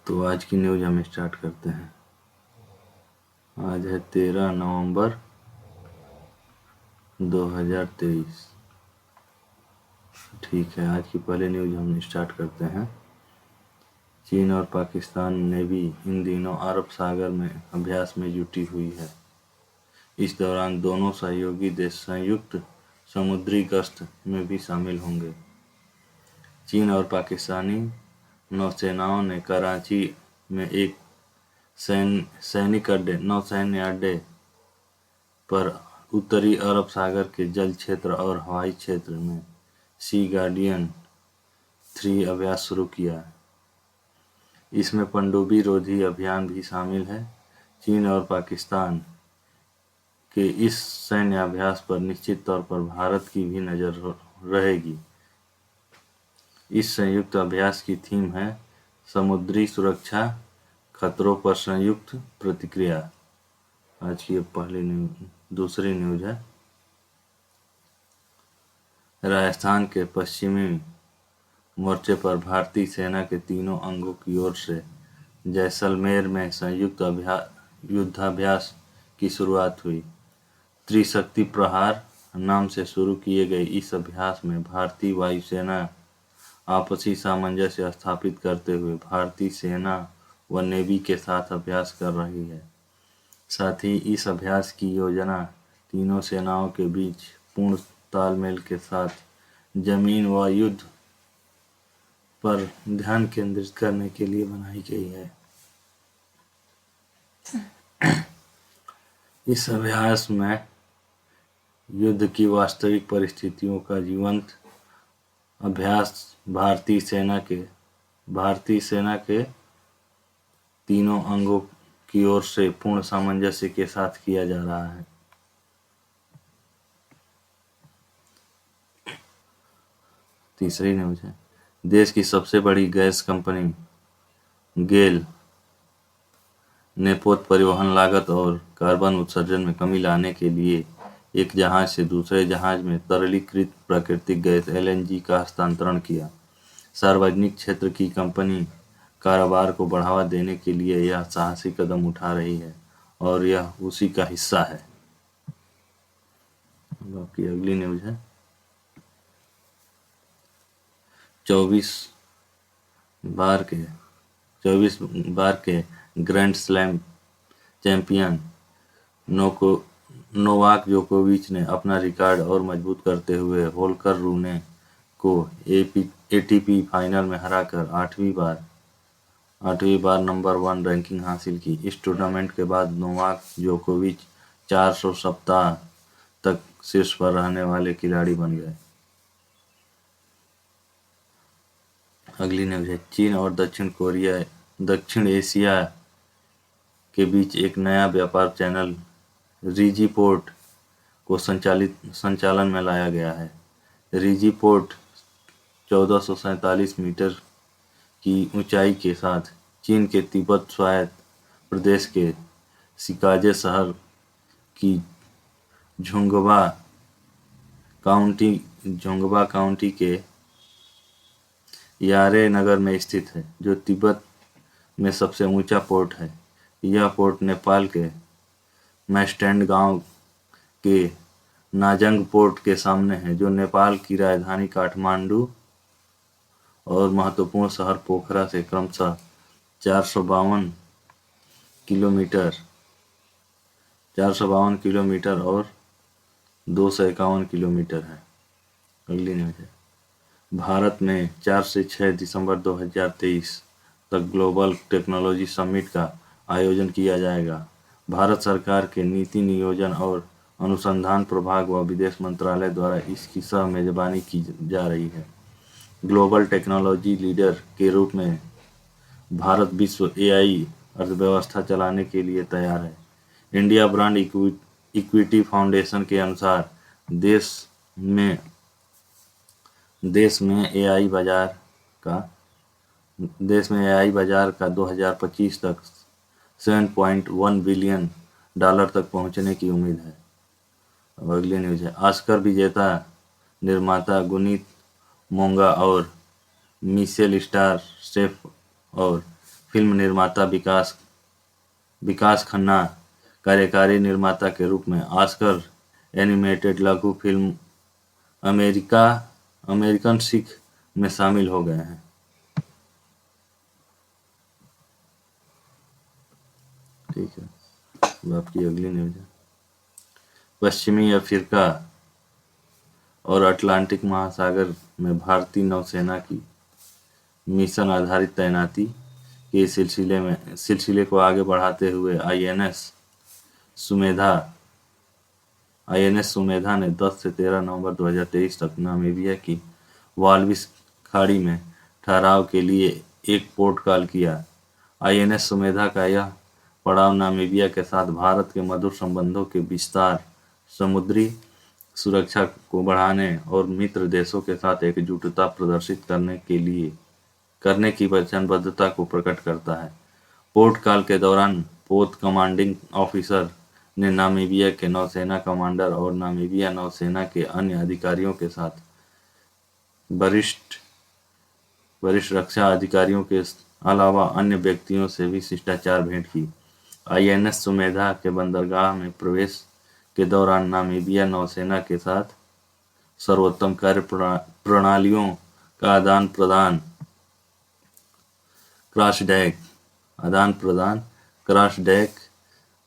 तो आज की न्यूज़ हम स्टार्ट करते हैं। आज है 13 नवंबर 2023। ठीक है, आज की पहली न्यूज़ हम स्टार्ट करते हैं। चीन और पाकिस्तान नेवी इन दिनों अरब सागर में अभ्यास में जुटी हुई है। इस दौरान दोनों सहयोगी देश संयुक्त समुद्री गश्त में भी शामिल होंगे। चीन और पाकिस्तानी नौसेनाओं ने कराची में एक नौसैन्य अड्डे पर उत्तरी अरब सागर के जल क्षेत्र और हवाई क्षेत्र में सी गार्डियन 3 अभ्यास शुरू किया है। इसमें पनडुब्बी रोधी अभियान भी शामिल है। चीन और पाकिस्तान के इस सैन्य अभ्यास पर निश्चित तौर पर भारत की भी नजर रहेगी। इस संयुक्त अभ्यास की थीम है समुद्री सुरक्षा, खतरों पर संयुक्त प्रतिक्रिया। आज की दूसरी न्यूज़ है। राजस्थान के पश्चिमी मोर्चे पर भारतीय सेना के तीनों अंगों की ओर से जैसलमेर में संयुक्त युद्धाभ्यास की शुरुआत हुई। त्रिशक्ति प्रहार नाम से शुरू किए गए इस अभ्यास में भारतीय वायुसेना आपसी सामंजस्य स्थापित करते हुए भारतीय सेना व नेवी के साथ अभ्यास कर रही है। साथ ही इस अभ्यास की योजना तीनों सेनाओं के बीच पूर्ण तालमेल के साथ जमीन व युद्ध पर ध्यान केंद्रित करने के लिए बनाई गई है। इस अभ्यास में युद्ध की वास्तविक परिस्थितियों का जीवंत अभ्यास भारतीय सेना के तीनों अंगों की ओर से पूर्ण सामंजस्य के साथ किया जा रहा है। तीसरी न्यूज़ है। देश की सबसे बड़ी गैस कंपनी गेल ने पोत परिवहन लागत और कार्बन उत्सर्जन में कमी लाने के लिए एक जहाज से दूसरे जहाज में तरलीकृत प्राकृतिक गैस LNG का हस्तांतरण किया। सार्वजनिक क्षेत्र की कंपनी कारोबार को बढ़ावा देने के लिए यह साहसी कदम उठा रही है और यह उसी का हिस्सा है। बाकी अगली न्यूज़ है। 24 बार के ग्रैंड स्लैम चैंपियन नोवाक जोकोविच ने अपना रिकॉर्ड और मजबूत करते हुए होल्कर रूने को ATP फाइनल में हराकर आठवीं बार नंबर 1 रैंकिंग हासिल की। इस टूर्नामेंट के बाद नोवाक जोकोविच 400 सप्ताह तक शीर्ष पर रहने वाले खिलाड़ी बन गए। अगली न्यूज़ है। चीन और दक्षिण एशिया के बीच एक नया व्यापार चैनल रिजी पोर्ट को संचालन में लाया गया है। रिजी पोर्ट 1447 मीटर की ऊंचाई के साथ चीन के तिब्बत स्वायत्त प्रदेश के शिकाजे शहर की झोंगबा काउंटी के यारे नगर में स्थित है, जो तिब्बत में सबसे ऊंचा पोर्ट है। यह पोर्ट नेपाल के मैस्टैंड गांव के नाजंग पोर्ट के सामने है, जो नेपाल की राजधानी काठमांडू और महत्वपूर्ण शहर पोखरा से क्रमशः 452 किलोमीटर और 251 किलोमीटर है। अगली न्यूज़ है। भारत में 4 से 6 दिसंबर 2023 तक ग्लोबल टेक्नोलॉजी समिट का आयोजन किया जाएगा। भारत सरकार के नीति नियोजन और अनुसंधान प्रभाग व विदेश मंत्रालय द्वारा इसकी सह मेजबानी की जा रही है। ग्लोबल टेक्नोलॉजी लीडर के रूप में भारत विश्व AI अर्थव्यवस्था चलाने के लिए तैयार है। इंडिया ब्रांड इक्विटी फाउंडेशन के अनुसार देश में AI बाजार का 2025 तक $7.1 बिलियन तक पहुंचने की उम्मीद है। अब अगली न्यूज़ है। ऑस्कर विजेता निर्माता गुनीत मोंगा और मिशेल स्टार शेफ और फिल्म निर्माता विकास खन्ना कार्यकारी निर्माता के रूप में ऑस्कर एनिमेटेड लघु फिल्म अमेरिकन सिख में शामिल हो गए हैं। ठीक है, अब आपकी अगली न्यूज है। पश्चिमी अफ्रीका और अटलांटिक महासागर में भारतीय नौसेना की मिशन आधारित तैनाती के सिलसिले को आगे बढ़ाते हुए आईएनएस सुमेधा ने 10 से 13 नवंबर 2023 तक नामीबिया की वाल्विस खाड़ी में ठहराव के लिए एक पोर्ट कॉल किया। आईएनएस सुमेधा का यह पड़ाव नामीबिया के साथ भारत के मधुर संबंधों के विस्तार, समुद्री सुरक्षा को बढ़ाने और मित्र देशों के साथ एकजुटता प्रदर्शित करने की वचनबद्धता को प्रकट करता है। पोर्ट कॉल के दौरान पोत कमांडिंग ऑफिसर ने नामीबिया के नौसेना कमांडर और नामीबिया नौसेना के अन्य अधिकारियों के साथ वरिष्ठ रक्षा अधिकारियों के अलावा अन्य व्यक्तियों से भी शिष्टाचार भेंट की। आईएनएस सुमेधा के बंदरगाह में प्रवेश के दौरान नामीबिया नौसेना के साथ सर्वोत्तम कार्य प्रणालियों का आदान प्रदान, क्रॉस डेक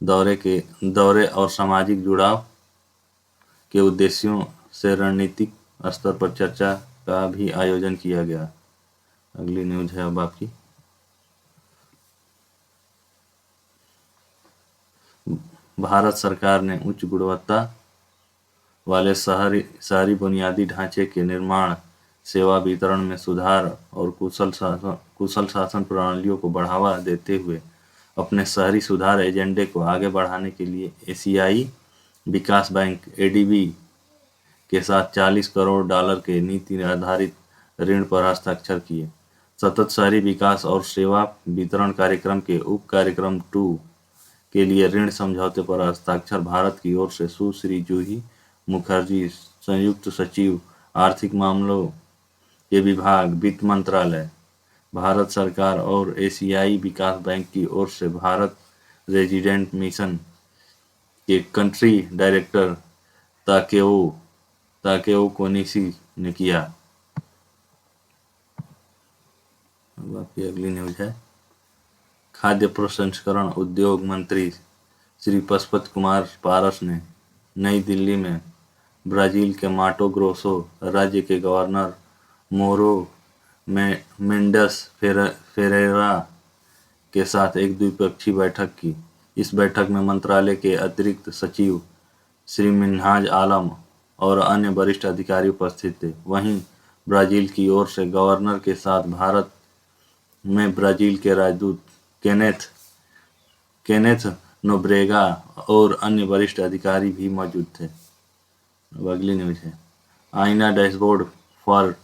दौरे और सामाजिक जुड़ाव के उद्देश्यों से रणनीतिक स्तर पर चर्चा का भी आयोजन किया गया। अगली न्यूज है अब आपकी। भारत सरकार ने उच्च गुणवत्ता वाले शहरी बुनियादी ढांचे के निर्माण, सेवा वितरण में सुधार और कुशल शासन प्रणालियों को बढ़ावा देते हुए अपने शहरी सुधार एजेंडे को आगे बढ़ाने के लिए एशियाई विकास बैंक एडीबी के साथ $40 करोड़ के नीति आधारित ऋण पर हस्ताक्षर किए। सतत शहरी विकास और सेवा वितरण कार्यक्रम के उप कार्यक्रम 2 के लिए ऋण समझौते पर हस्ताक्षर भारत की ओर से सुश्री जूही मुखर्जी, संयुक्त सचिव आर्थिक मामलों के विभाग, वित्त मंत्रालय, भारत सरकार और एशियाई विकास बैंक की ओर से भारत रेजिडेंट मिशन के कंट्री डायरेक्टर ताकेओ कोनिशी ने किया। अब आपकी अगली न्यूज है। खाद्य प्रसंस्करण उद्योग मंत्री श्री पशुपति कुमार पारस ने नई दिल्ली में ब्राजील के माटो ग्रोसो राज्य के गवर्नर मोरो मेंडेस फेरेरा के साथ एक द्विपक्षीय बैठक की। इस बैठक में मंत्रालय के अतिरिक्त सचिव श्री मिन्हाज आलम और अन्य वरिष्ठ अधिकारी उपस्थित थे। वहीं ब्राजील की ओर से गवर्नर के साथ भारत में ब्राजील के राजदूत केनेथ नोब्रेगा और अन्य वरिष्ठ अधिकारी भी मौजूद थे। अब अगली न्यूज है। आईना dashboard for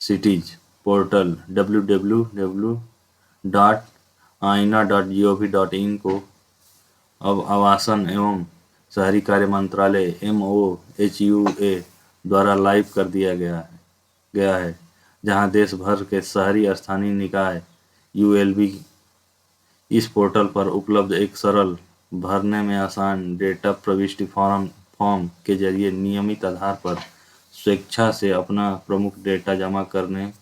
cities portal www.aina.gov.in को अब आवासन एवं शहरी कार्य मंत्रालय MoHUA द्वारा लाइव कर दिया गया है, जहां देश भर के शहरी स्थानीय निकाय ULB इस पोर्टल पर उपलब्ध एक सरल, भरने में आसान डेटा प्रविष्टि फॉर्म के जरिए नियमित आधार पर स्वेच्छा से अपना प्रमुख डेटा जमा करने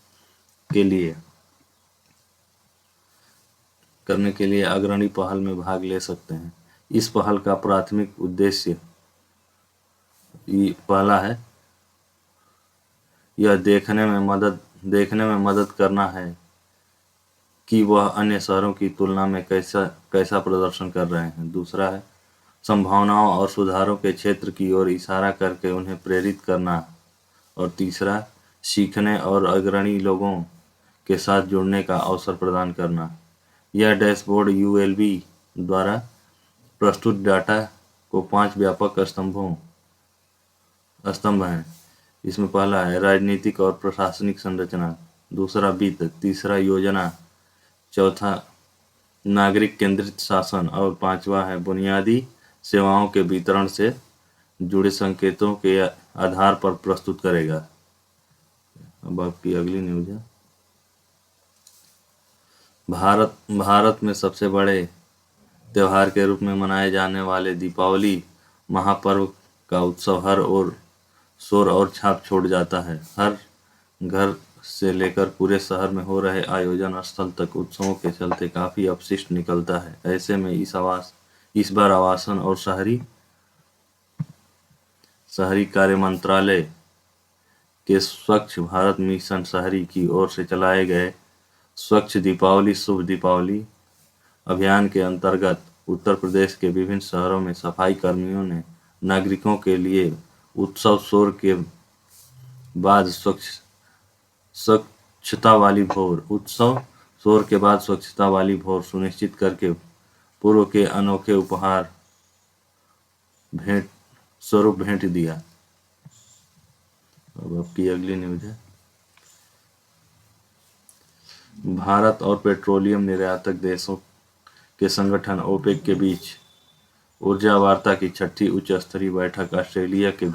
के लिए अग्रणी पहल में भाग ले सकते हैं। इस पहल का प्राथमिक उद्देश्य पहला है, यह देखने में मदद करना है कि वह अन्य शहरों की तुलना में कैसा प्रदर्शन कर रहे हैं। दूसरा है, संभावनाओं और सुधारों के क्षेत्र की ओर इशारा करके उन्हें प्रेरित करना। और तीसरा, सीखने और अग्रणी लोगों के साथ जुड़ने का अवसर प्रदान करना। यह डैशबोर्ड ULB द्वारा प्रस्तुत डाटा को 5 व्यापक स्तंभ हैं। इसमें पहला है राजनीतिक और प्रशासनिक संरचना, दूसरा वित्त, तीसरा योजना, चौथा नागरिक केंद्रित शासन और पांचवा है बुनियादी सेवाओं के वितरण से जुड़े संकेतों के आधार पर प्रस्तुत करेगा। अब आपकी अगली न्यूज है। भारत में सबसे बड़े त्योहार के रूप में मनाए जाने वाले दीपावली महापर्व का उत्सव हर ओर शोर और छाप छोड़ जाता है। हर घर से लेकर पूरे शहर में हो रहे आयोजन स्थल तक उत्सवों के चलते काफी अपशिष्ट निकलता है। ऐसे में इस बार आवासन और शहरी कार्य मंत्रालय के स्वच्छ भारत मिशन शहरी की ओर से चलाए गए स्वच्छ दीपावली शुभ दीपावली अभियान के अंतर्गत उत्तर प्रदेश के विभिन्न शहरों में सफाई कर्मियों ने नागरिकों के लिए उत्सव शोर के बाद स्वच्छता वाली भोर सुनिश्चित करके पूर्व के अनोखे उपहार भेंट दिया। अब आपकी अगली न्यूज है। भारत और पेट्रोलियम निर्यातक देशों के संगठन ओपेक के बीच ऊर्जा वार्ता की छठी उच्च स्तरीय बैठक ऑस्ट्रेलिया के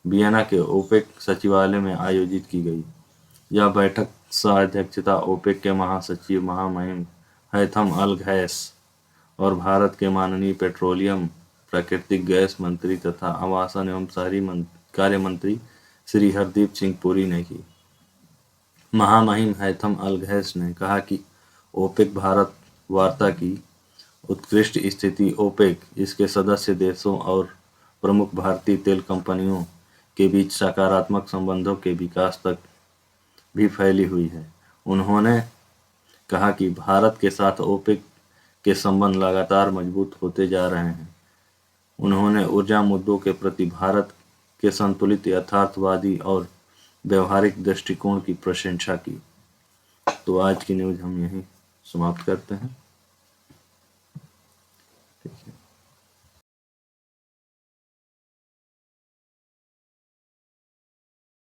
वियना के ओपेक सचिवालय में आयोजित की गई। यह बैठक सह अध्यक्षता ओपेक के महासचिव महामहिम हैथम अल घैस और भारत के माननीय पेट्रोलियम प्राकृतिक गैस मंत्री तथा आवासन एवं शहरी कार्य मंत्री श्री हरदीप सिंह पुरी ने की। महामहिम हैथम अल घैस ने कहा कि ओपेक भारत वार्ता की उत्कृष्ट स्थिति ओपेक, इसके सदस्य देशों और प्रमुख भारतीय तेल कंपनियों के बीच सकारात्मक संबंधों के विकास तक भी फैली हुई है। उन्होंने कहा कि भारत के साथ ओपेक के संबंध लगातार मजबूत होते जा रहे हैं। उन्होंने ऊर्जा मुद्दों के प्रति भारत के संतुलित, यथार्थवादी और व्यवहारिक दृष्टिकोण की प्रशंसा की। तो आज की न्यूज़ हम यहीं समाप्त करते हैं।